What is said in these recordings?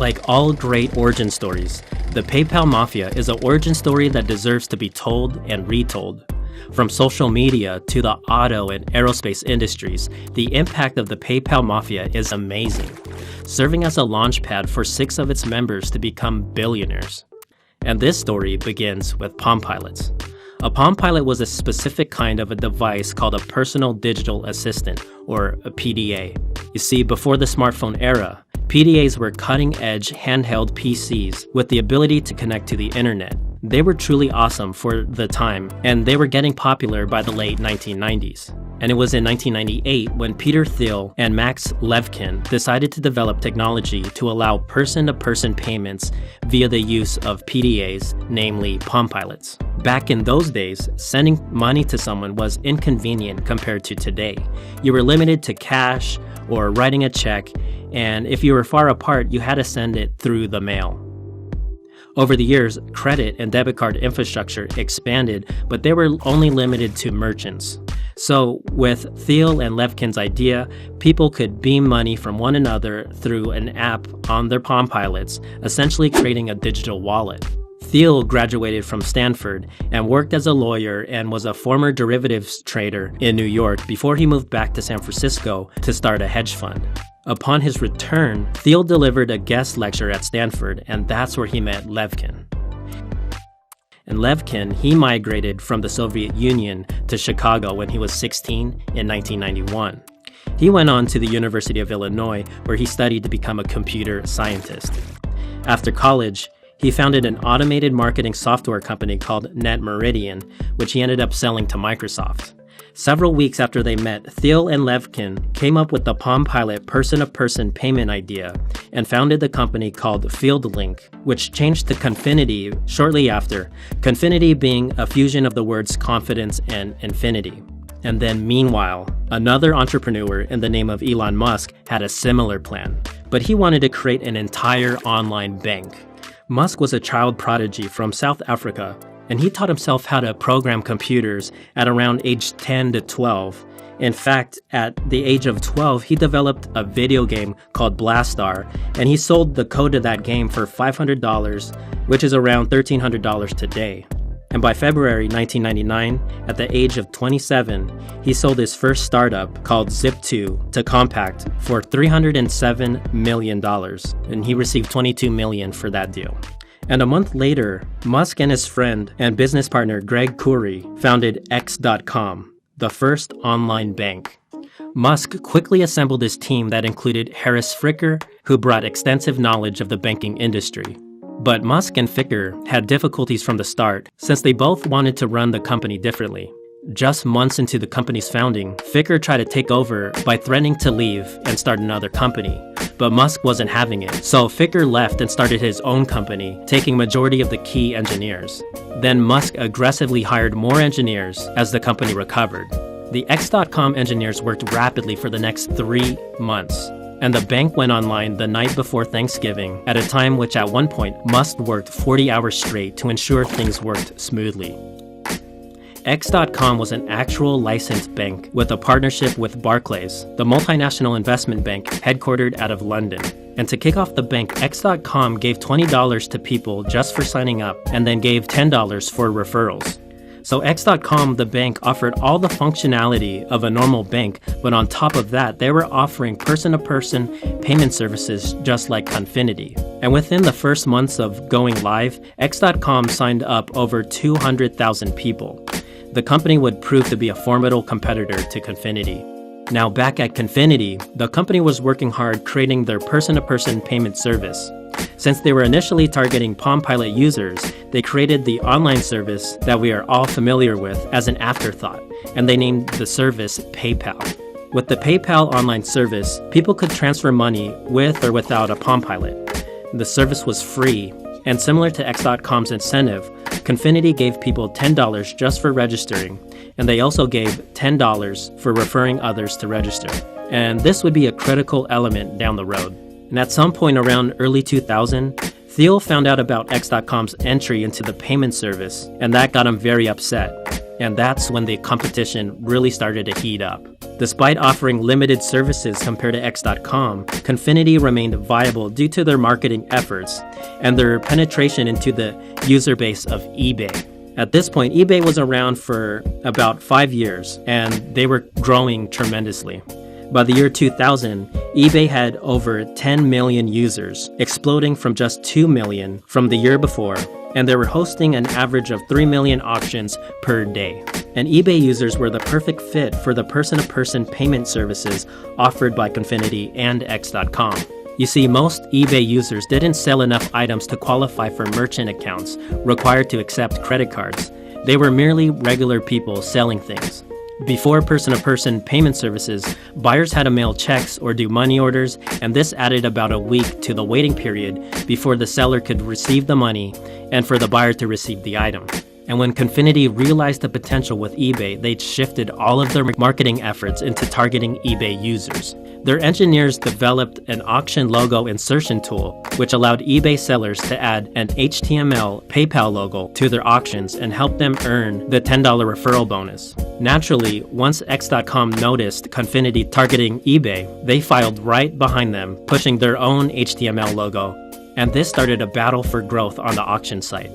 Like all great origin stories, the PayPal Mafia is an origin story that deserves to be told and retold. From social media to the auto and aerospace industries, the impact of the PayPal Mafia is amazing, serving as a launchpad for 6 of its members to become billionaires. And this story begins with Palm Pilots. A Palm Pilot was a specific kind of a device called a personal digital assistant, or a PDA. You see, before the smartphone era, PDAs were cutting-edge handheld PCs with the ability to connect to the internet. They were truly awesome for the time, and they were getting popular by the late 1990s. And it was in 1998 when Peter Thiel and Max Levchin decided to develop technology to allow person-to-person payments via the use of PDAs, namely Palm Pilots. Back in those days, sending money to someone was inconvenient compared to today. You were limited to cash or writing a check, and if you were far apart, you had to send it through the mail. Over the years, credit and debit card infrastructure expanded, but they were only limited to merchants. So, with Thiel and Levkin's idea, people could beam money from one another through an app on their Palm Pilots, essentially creating a digital wallet. Thiel graduated from Stanford and worked as a lawyer and was a former derivatives trader in New York before he moved back to San Francisco to start a hedge fund. Upon his return, Thiel delivered a guest lecture at Stanford, and that's where he met Levkin. And Levkin, he migrated from the Soviet Union to Chicago when he was 16 in 1991. He went on to the University of Illinois, where he studied to become a computer scientist. After college, he founded an automated marketing software company called NetMeridian, which he ended up selling to Microsoft. Several weeks after they met, Thiel and Levkin came up with the Palm Pilot person-to-person payment idea and founded the company called FieldLink, which changed to Confinity shortly after, Confinity being a fusion of the words confidence and infinity. And then meanwhile, another entrepreneur in the name of Elon Musk had a similar plan, but he wanted to create an entire online bank. Musk was a child prodigy from South Africa, and he taught himself how to program computers at around age 10 to 12. In fact, at the age of 12, he developed a video game called Blastar, and he sold the code to that game for $500, which is around $1,300 today. And by February 1999, at the age of 27, he sold his first startup called Zip2 to Compaq for $307 million, and he received $22 million for that deal. And a month later, Musk and his friend and business partner Greg Khoury founded X.com, the first online bank. Musk quickly assembled his team that included Harris Fricker, who brought extensive knowledge of the banking industry. But Musk and Fricker had difficulties from the start since they both wanted to run the company differently. Just months into the company's founding, Fricker tried to take over by threatening to leave and start another company. But Musk wasn't having it, so Fricker left and started his own company, taking majority of the key engineers. Then Musk aggressively hired more engineers as the company recovered. The X.com engineers worked rapidly for the next 3 months, and the bank went online the night before Thanksgiving, at a time which at one point Musk worked 40 hours straight to ensure things worked smoothly. X.com was an actual licensed bank with a partnership with Barclays, the multinational investment bank headquartered out of London. And to kick off the bank, X.com gave $20 to people just for signing up and then gave $10 for referrals. So X.com, the bank, offered all the functionality of a normal bank, but on top of that, they were offering person-to-person payment services just like Confinity. And within the first months of going live, X.com signed up over 200,000 people. The company would prove to be a formidable competitor to Confinity. Now back at Confinity, the company was working hard creating their person-to-person payment service. Since they were initially targeting Palm Pilot users, they created the online service that we are all familiar with as an afterthought, and they named the service PayPal. With the PayPal online service, people could transfer money with or without a Palm Pilot. The service was free, and similar to X.com's incentive, Confinity gave people $10 just for registering, and they also gave $10 for referring others to register. And this would be a critical element down the road. And at some point around early 2000, Thiel found out about X.com's entry into the payment service, and that got him very upset. And that's when the competition really started to heat up. Despite offering limited services compared to X.com, Confinity remained viable due to their marketing efforts and their penetration into the user base of eBay. At this point, eBay was around for about 5 years, and they were growing tremendously. By the year 2000, eBay had over 10 million users, exploding from just 2 million from the year before, and they were hosting an average of 3 million auctions per day. And eBay users were the perfect fit for the person-to-person payment services offered by Confinity and X.com. You see, most eBay users didn't sell enough items to qualify for merchant accounts required to accept credit cards. They were merely regular people selling things. Before person-to-person payment services, buyers had to mail checks or do money orders, and this added about a week to the waiting period before the seller could receive the money and for the buyer to receive the item. And when Confinity realized the potential with eBay, they shifted all of their marketing efforts into targeting eBay users. Their engineers developed an auction logo insertion tool, which allowed eBay sellers to add an HTML PayPal logo to their auctions and help them earn the $10 referral bonus. Naturally, once X.com noticed Confinity targeting eBay, they filed right behind them, pushing their own HTML logo, and this started a battle for growth on the auction site.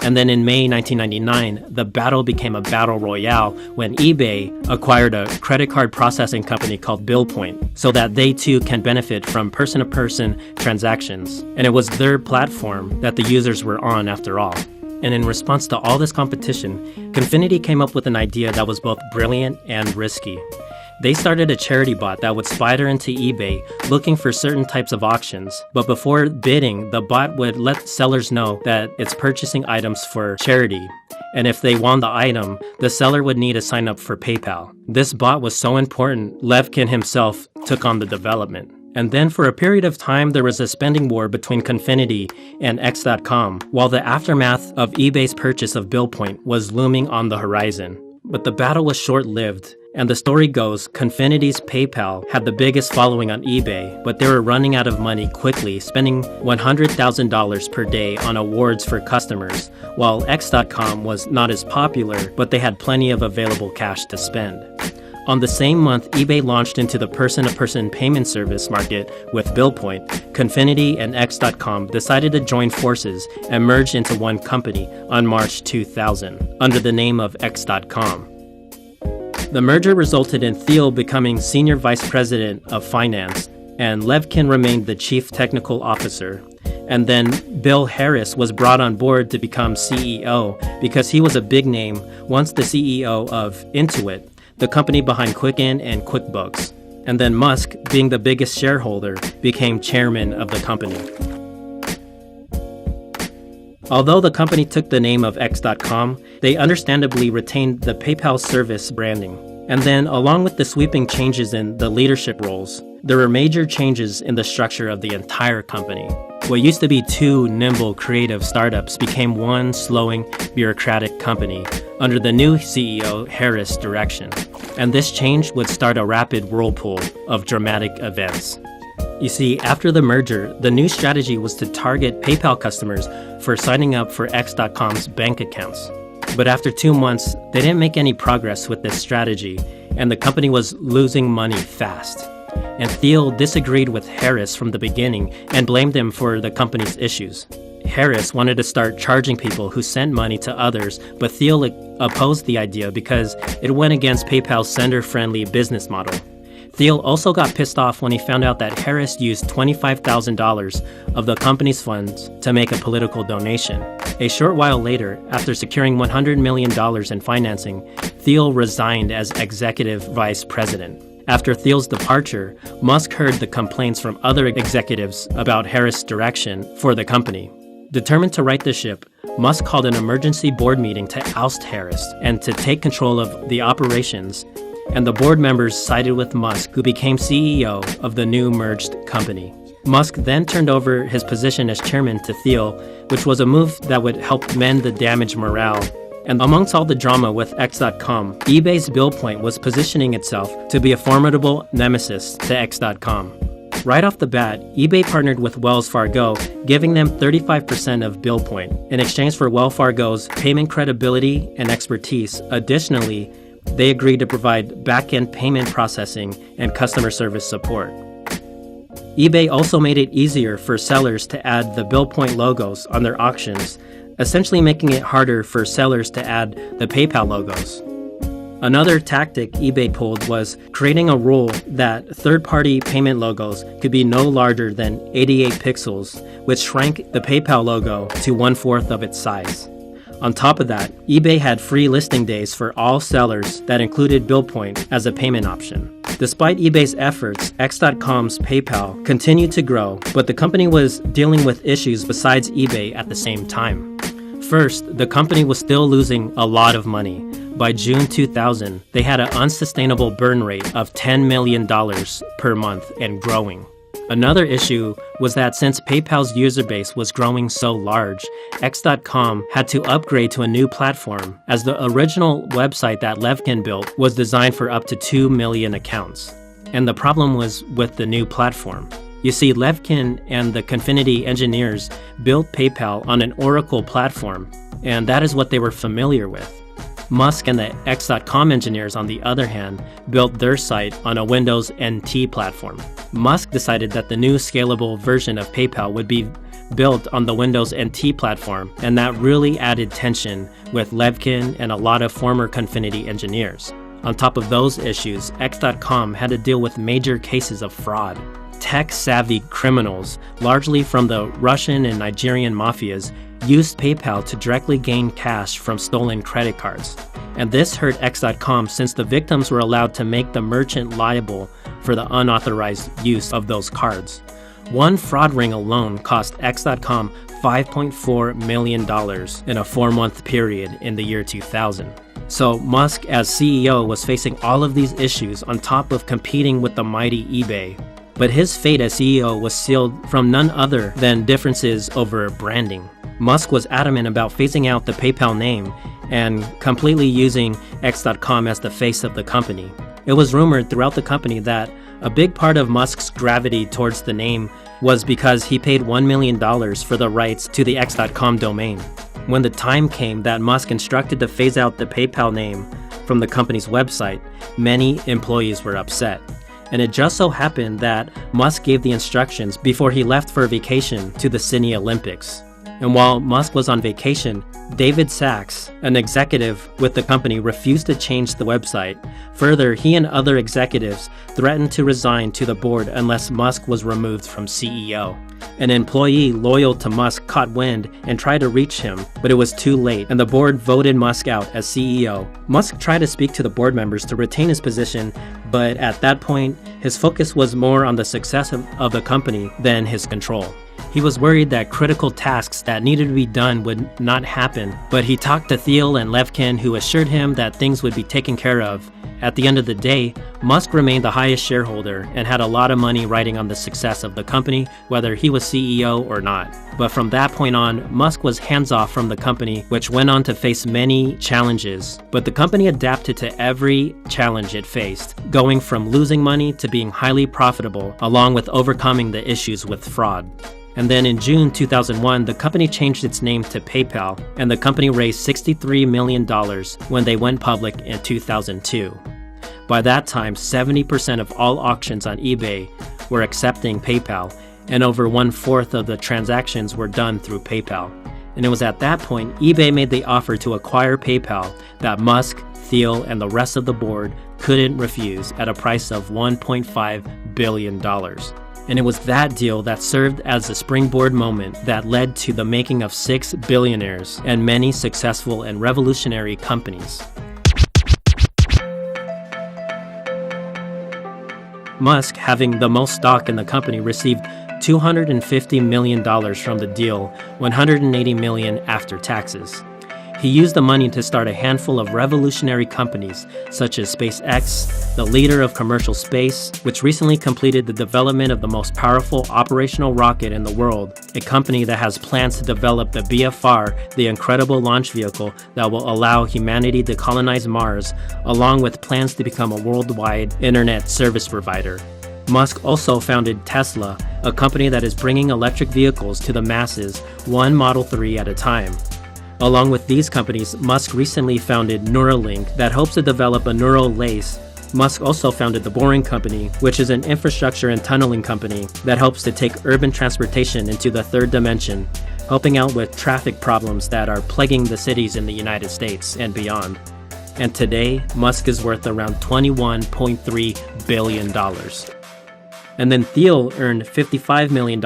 And then in May 1999, the battle became a battle royale when eBay acquired a credit card processing company called BillPoint so that they too can benefit from person-to-person transactions. And it was their platform that the users were on after all. And in response to all this competition, Confinity came up with an idea that was both brilliant and risky. They started a charity bot that would spider into eBay looking for certain types of auctions, but before bidding, the bot would let sellers know that it's purchasing items for charity. And if they won the item, the seller would need to sign up for PayPal. This bot was so important, Levkin himself took on the development. And then for a period of time, there was a spending war between Confinity and X.com, while the aftermath of eBay's purchase of BillPoint was looming on the horizon. But the battle was short-lived. And the story goes, Confinity's PayPal had the biggest following on eBay, but they were running out of money quickly, spending $100,000 per day on awards for customers, while X.com was not as popular, but they had plenty of available cash to spend. On the same month, eBay launched into the person-to-person payment service market with BillPoint. Confinity and X.com decided to join forces and merge into one company on March 2000 under the name of X.com. The merger resulted in Thiel becoming Senior Vice President of Finance, and Levkin remained the Chief Technical Officer. And then Bill Harris was brought on board to become CEO because he was a big name once the CEO of Intuit, the company behind Quicken and QuickBooks. And then Musk, being the biggest shareholder, became chairman of the company. Although the company took the name of X.com, they understandably retained the PayPal service branding. And then, along with the sweeping changes in the leadership roles, there were major changes in the structure of the entire company. What used to be two nimble, creative startups became one slowing, bureaucratic company under the new CEO Harris' direction. And this change would start a rapid whirlpool of dramatic events. You see, after the merger, the new strategy was to target PayPal customers for signing up for X.com's bank accounts. But after 2 months, they didn't make any progress with this strategy, and the company was losing money fast. And Thiel disagreed with Harris from the beginning and blamed him for the company's issues. Harris wanted to start charging people who sent money to others, but Thiel opposed the idea because it went against PayPal's sender-friendly business model. Thiel also got pissed off when he found out that Harris used $25,000 of the company's funds to make a political donation. A short while later, after securing $100 million in financing, Thiel resigned as executive vice president. After Thiel's departure, Musk heard the complaints from other executives about Harris' direction for the company. Determined to right the ship, Musk called an emergency board meeting to oust Harris and to take control of the operations, and the board members sided with Musk, who became CEO of the new merged company. Musk then turned over his position as chairman to Thiel, which was a move that would help mend the damaged morale. And amongst all the drama with X.com, eBay's BillPoint was positioning itself to be a formidable nemesis to X.com. Right off the bat, eBay partnered with Wells Fargo, giving them 35% of BillPoint in exchange for Wells Fargo's payment credibility and expertise. Additionally, They agreed to provide back-end payment processing and customer service support. eBay also made it easier for sellers to add the BillPoint logos on their auctions, essentially making it harder for sellers to add the PayPal logos. Another tactic eBay pulled was creating a rule that third-party payment logos could be no larger than 88 pixels, which shrank the PayPal logo to 1/4 of its size. On top of that, eBay had free listing days for all sellers that included BillPoint as a payment option. Despite eBay's efforts, X.com's PayPal continued to grow, but the company was dealing with issues besides eBay at the same time. First, the company was still losing a lot of money. By June 2000, they had an unsustainable burn rate of $10 million per month and growing. Another issue was that since PayPal's user base was growing so large, X.com had to upgrade to a new platform, as the original website that Levkin built was designed for up to 2 million accounts. And the problem was with the new platform. You see, Levkin and the Confinity engineers built PayPal on an Oracle platform, and that is what they were familiar with. Musk and the X.com engineers, on the other hand, built their site on a Windows NT platform. Musk decided that the new scalable version of PayPal would be built on the Windows NT platform, and that really added tension with Levkin and a lot of former Confinity engineers. On top of those issues, X.com had to deal with major cases of fraud. Tech-savvy criminals, largely from the Russian and Nigerian mafias, used PayPal to directly gain cash from stolen credit cards. And this hurt X.com since the victims were allowed to make the merchant liable for the unauthorized use of those cards. One fraud ring alone cost X.com $5.4 million in a 4-month period in the year 2000. So Musk, as CEO, was facing all of these issues on top of competing with the mighty eBay. But his fate as CEO was sealed from none other than differences over branding. Musk was adamant about phasing out the PayPal name and completely using X.com as the face of the company. It was rumored throughout the company that a big part of Musk's gravity towards the name was because he paid $1 million for the rights to the X.com domain. When the time came that Musk instructed to phase out the PayPal name from the company's website, many employees were upset. And it just so happened that Musk gave the instructions before he left for a vacation to the Sydney Olympics. And while Musk was on vacation, David Sachs, an executive with the company, refused to change the website. Further, he and other executives threatened to resign to the board unless Musk was removed from CEO. An employee loyal to Musk caught wind and tried to reach him, but it was too late, and the board voted Musk out as CEO. Musk tried to speak to the board members to retain his position, but at that point, his focus was more on the success of the company than his control. He was worried that critical tasks that needed to be done would not happen, but he talked to Thiel and Levkin, who assured him that things would be taken care of. At the end of the day, Musk remained the highest shareholder and had a lot of money riding on the success of the company, whether he was CEO or not. But from that point on, Musk was hands-off from the company, which went on to face many challenges. But the company adapted to every challenge it faced, going from losing money to being highly profitable, along with overcoming the issues with fraud. And then in June 2001, the company changed its name to PayPal, and the company raised $63 million when they went public in 2002. By that time, 70% of all auctions on eBay were accepting PayPal, and over 1/4 of the transactions were done through PayPal. And it was at that point eBay made the offer to acquire PayPal that Musk, Thiel, and the rest of the board couldn't refuse at a price of $1.5 billion. And it was that deal that served as a springboard moment that led to the making of 6 billionaires and many successful and revolutionary companies. Musk, having the most stock in the company, received $250 million from the deal, $180 million after taxes. He used the money to start a handful of revolutionary companies, such as SpaceX, the leader of commercial space, which recently completed the development of the most powerful operational rocket in the world, a company that has plans to develop the BFR, the incredible launch vehicle that will allow humanity to colonize Mars, along with plans to become a worldwide internet service provider. Musk also founded Tesla, a company that is bringing electric vehicles to the masses, one Model 3 at a time. Along with these companies, Musk recently founded Neuralink that hopes to develop a neural lace. Musk also founded the Boring Company, which is an infrastructure and tunneling company that hopes to take urban transportation into the third dimension, helping out with traffic problems that are plaguing the cities in the United States and beyond. And today, Musk is worth around $21.3 billion. And then Thiel earned $55 million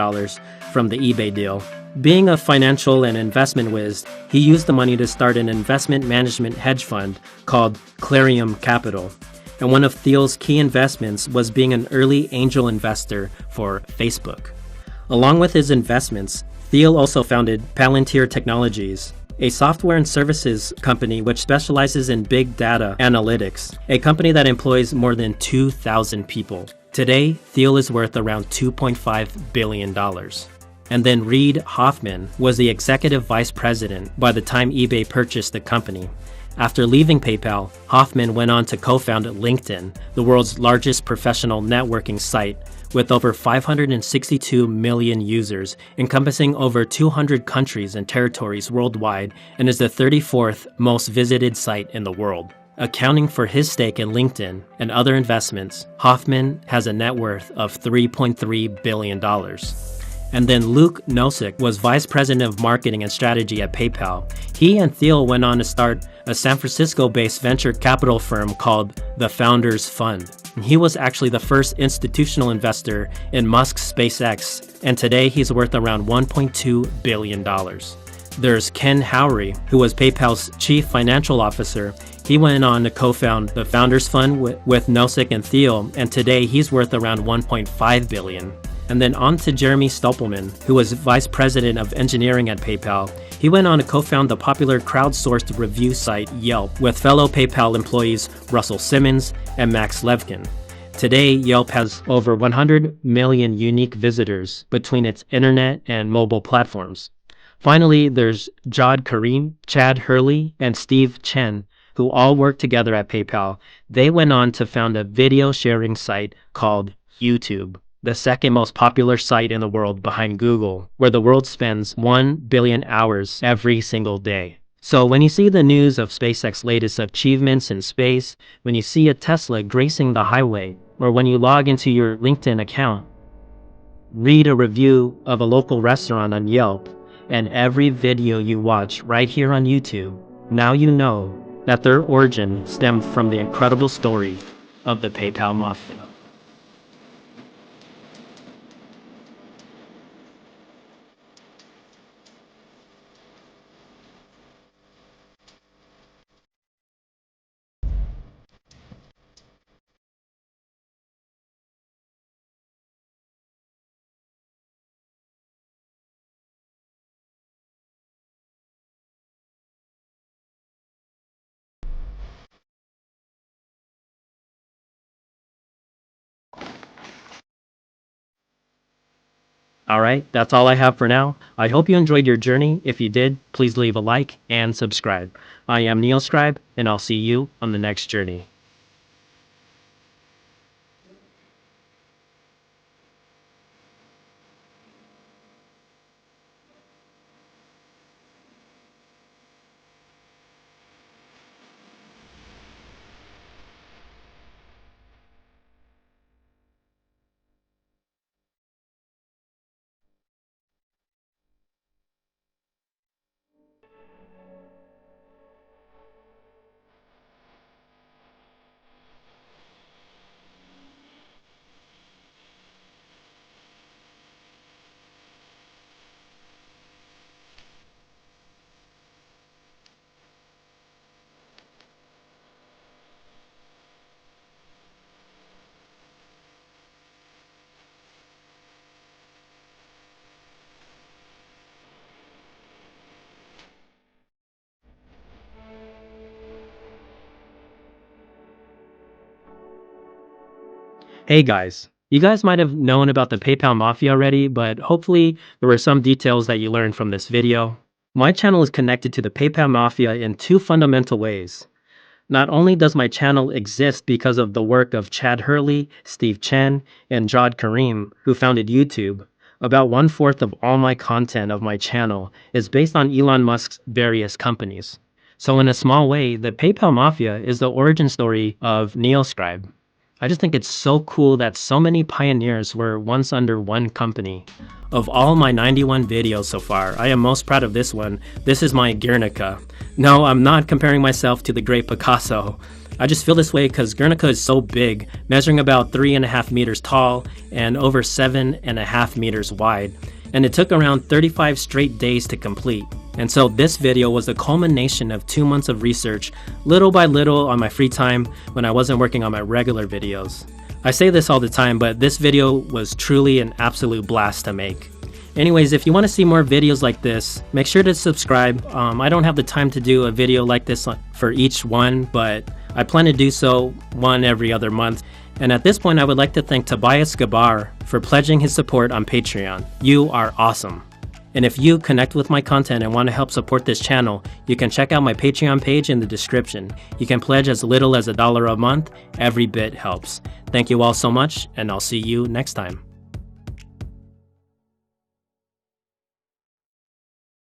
from the eBay deal. Being a financial and investment whiz, he used the money to start an investment management hedge fund called Clarium Capital. And one of Thiel's key investments was being an early angel investor for Facebook. Along with his investments, Thiel also founded Palantir Technologies, a software and services company which specializes in big data analytics, a company that employs more than 2,000 people. Today, Thiel is worth around $2.5 billion. And then Reid Hoffman was the executive vice president by the time eBay purchased the company. After leaving PayPal, Hoffman went on to co-found LinkedIn, the world's largest professional networking site, with over 562 million users, encompassing over 200 countries and territories worldwide, and is the 34th most visited site in the world. Accounting for his stake in LinkedIn and other investments, Hoffman has a net worth of $3.3 billion. And then Luke Nosek was vice president of marketing and strategy at PayPal. He and Thiel went on to start a San Francisco-based venture capital firm called the Founders Fund. He was actually the first institutional investor in Musk's SpaceX, and today he's worth around $1.2 billion. There's Ken Howry, who was PayPal's chief financial officer. He went on to co-found the Founders Fund with Nosek and Thiel, and today he's worth around $1.5 billion. And then on to Jeremy Stoppelman, who was vice president of engineering at PayPal. He went on to co-found the popular crowdsourced review site Yelp with fellow PayPal employees Russell Simmons and Max Levchin. Today, Yelp has over 100 million unique visitors between its internet and mobile platforms. Finally, there's Jod Karim, Chad Hurley, and Steve Chen, who all work together at PayPal. They went on to found a video sharing site called YouTube, the second most popular site in the world behind Google, where the world spends 1 billion hours every single day. So when you see the news of SpaceX's latest achievements in space, when you see a Tesla gracing the highway, or when you log into your LinkedIn account, read a review of a local restaurant on Yelp, and every video you watch right here on YouTube, now you know that their origin stemmed from the incredible story of the PayPal mafia. Alright, that's all I have for now. I hope you enjoyed your journey. If you did, please leave a like and subscribe. I am Neil Scribe, and I'll see you on the next journey. Hey guys, you guys might have known about the PayPal Mafia already, but hopefully there were some details that you learned from this video. My channel is connected to the PayPal Mafia in two fundamental ways. Not only does my channel exist because of the work of Chad Hurley, Steve Chen, and Jod Karim, who founded YouTube, About 1/4 of all my content of my channel is based on Elon Musk's various companies. So in a small way, the PayPal Mafia is the origin story of NeoScribe. I just think it's so cool that so many pioneers were once under one company. Of all my 91 videos so far, I am most proud of this one. This is my Guernica. No, I'm not comparing myself to the great Picasso. I just feel this way because Guernica is so big, measuring about 3.5 meters tall and over 7.5 meters wide. And it took around 35 straight days to complete. And so this video was the culmination of 2 months of research, little by little on my free time when I wasn't working on my regular videos. I say this all the time, but this video was truly an absolute blast to make. Anyways, if you want to see more videos like this, make sure to subscribe. I don't have the time to do a video like this for each one, but I plan to do so one every other month. And at this point, I would like to thank Tobias Gabar for pledging his support on Patreon. You are awesome. And if you connect with my content and want to help support this channel, you can check out my Patreon page in the description. You can pledge as little as $1 a month. Every bit helps. Thank you all so much, and I'll see you next time.